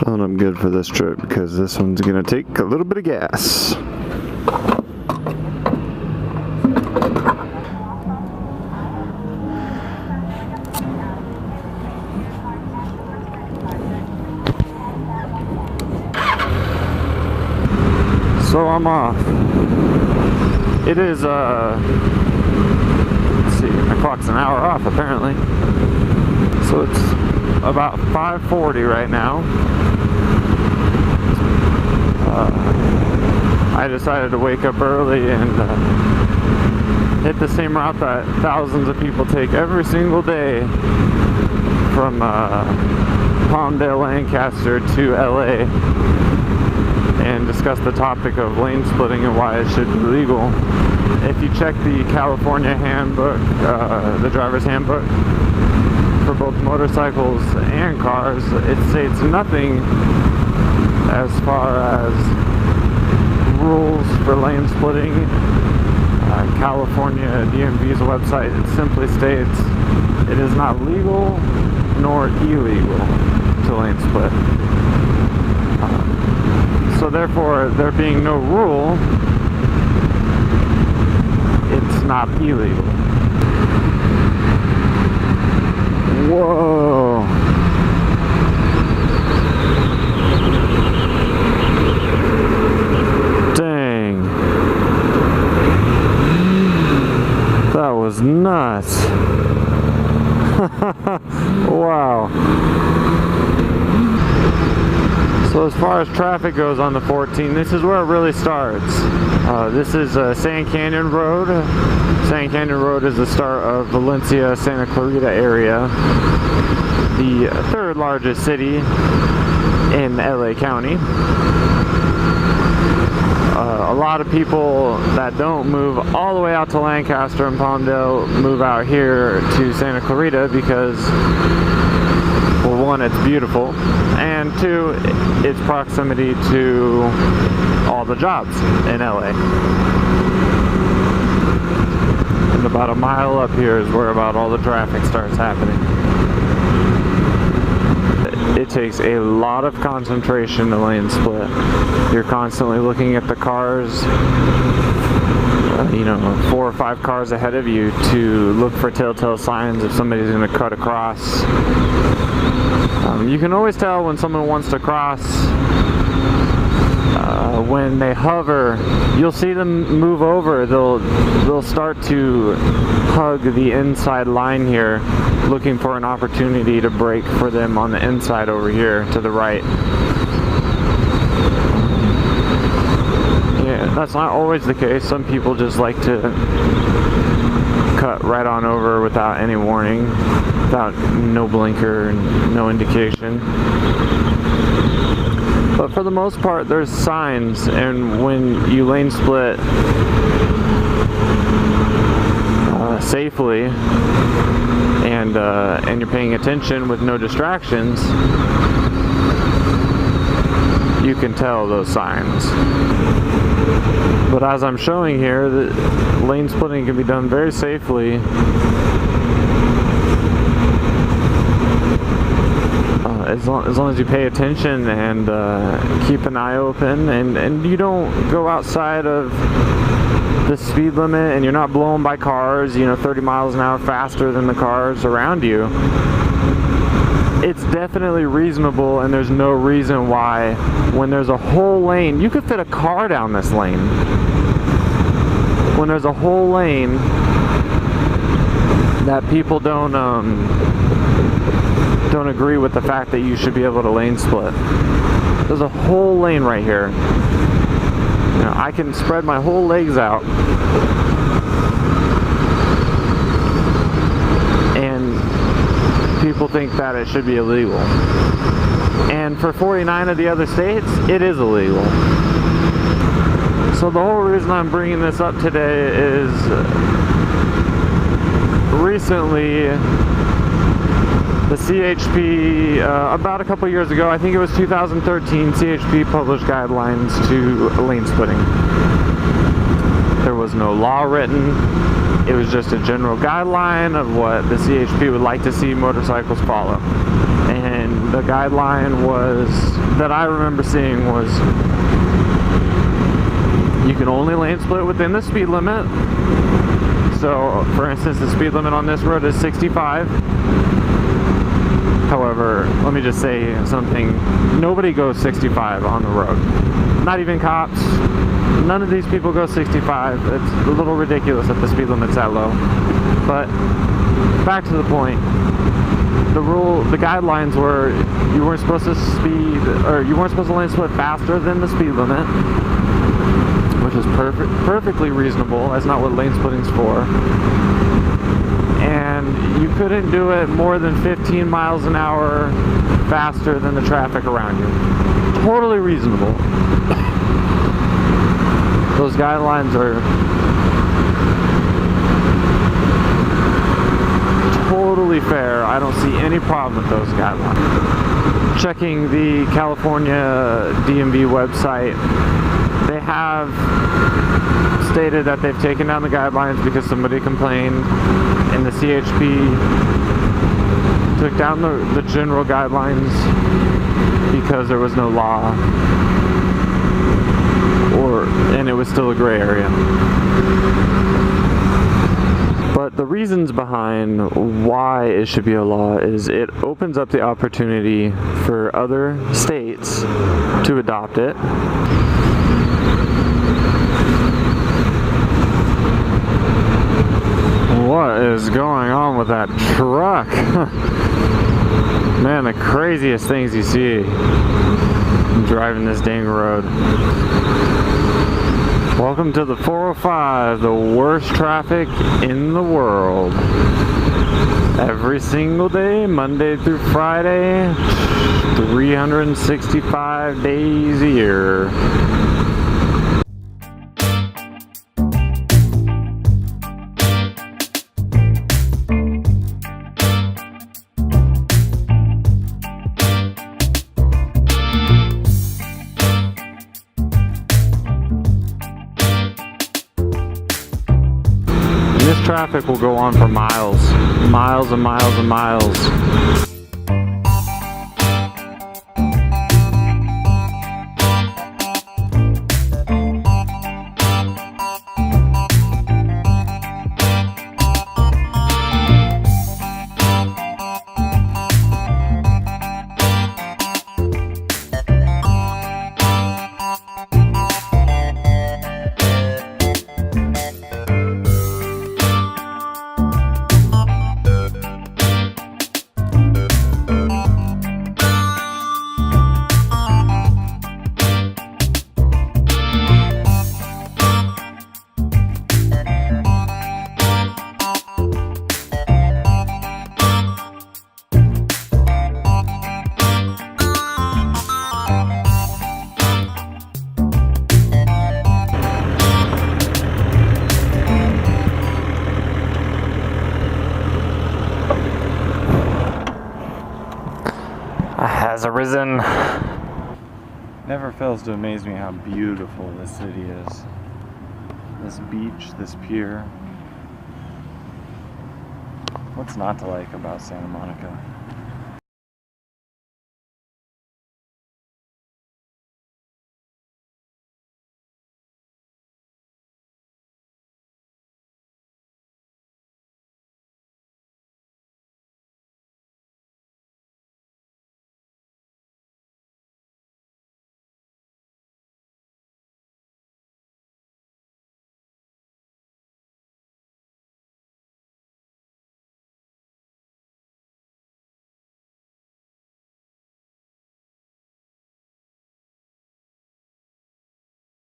Filling up good for this trip because this one's gonna take a little bit of gas. So I'm off. It is, let's see, my clock's an hour off apparently. So it's about 5:40 right now. I decided to wake up early and hit the same route that thousands of people take every single day from Palmdale, Lancaster to LA, and discuss the topic of lane splitting and why it should be legal. If you check the California handbook, the driver's handbook, for both motorcycles and cars, it states nothing as far as rules for lane splitting. California DMV's website, it simply states it is not legal nor illegal to lane split. So therefore, there being no rule, it's not illegal. Whoa. Dang. That was nuts. Wow. So as far as traffic goes on the 14, this is where it really starts. This is Sand Canyon Road. Sand Canyon Road is the start of Valencia, Santa Clarita area, the third largest city in LA County. A lot of people that don't move all the way out to Lancaster and Palmdale move out here to Santa Clarita because, well, one, it's beautiful, and two, its proximity to all the jobs in LA. And about a mile up here is where about all the traffic starts happening. It takes a lot of concentration to lane split. You're constantly looking at the cars, you know, 4 or 5 cars ahead of you to look for telltale signs if somebody's going to cut across. You can always tell when someone wants to cross when they hover. You'll see them move over. They'll start to hug the inside line here, looking for an opportunity to brake for them on the inside over here to the right. Yeah, that's not always the case. Some people just like to cut right on over without any warning, without no blinker and no indication. But for the most part, there's signs, and when you lane split safely and you're paying attention with no distractions, you can tell those signs. But as I'm showing here, the lane splitting can be done very safely. As long as you pay attention and keep an eye open, and you don't go outside of the speed limit, and you're not blown by cars, you know, 30 miles an hour faster than the cars around you. It's definitely reasonable, and there's no reason why, when there's a whole lane, you could fit a car down this lane. When there's a whole lane that people don't agree with the fact that you should be able to lane split. There's a whole lane right here. You know, I can spread my whole legs out and people think that it should be illegal. And for 49 of the other states, it is illegal. So the whole reason I'm bringing this up today is recently the CHP, about a couple years ago, I think it was 2013, CHP published guidelines to lane splitting. There was no law written. It was just a general guideline of what the CHP would like to see motorcycles follow. And And the guideline was, that I remember seeing was, you can only lane split within the speed limit. So, for instance, the speed limit on this road is 65. However, let me just say something. Nobody goes 65 on the road. Not even cops. None of these people go 65. It's a little ridiculous that the speed limit's that low. But back to the point. The guidelines were you weren't supposed to you weren't supposed to lane split faster than the speed limit, which is perfectly reasonable. That's not what lane splitting's for. And you couldn't do it more than 15 miles an hour faster than the traffic around you. Totally reasonable. Those guidelines are totally fair. I don't see any problem with those guidelines. Checking the California DMV website, they have stated that they've taken down the guidelines because somebody complained, and the CHP took down the general guidelines because there was no law, and it was still a gray area. But the reasons behind why it should be a law is it opens up the opportunity for other states to adopt it. What is going on with that truck? Man, the craziest things you see driving this dang road. Welcome to the 405, the worst traffic in the world. Every single day, Monday through Friday, 365 days a year. Traffic will go on for miles and miles and miles. Has arisen. Never fails to amaze me how beautiful this city is. This beach, this pier. What's not to like about Santa Monica?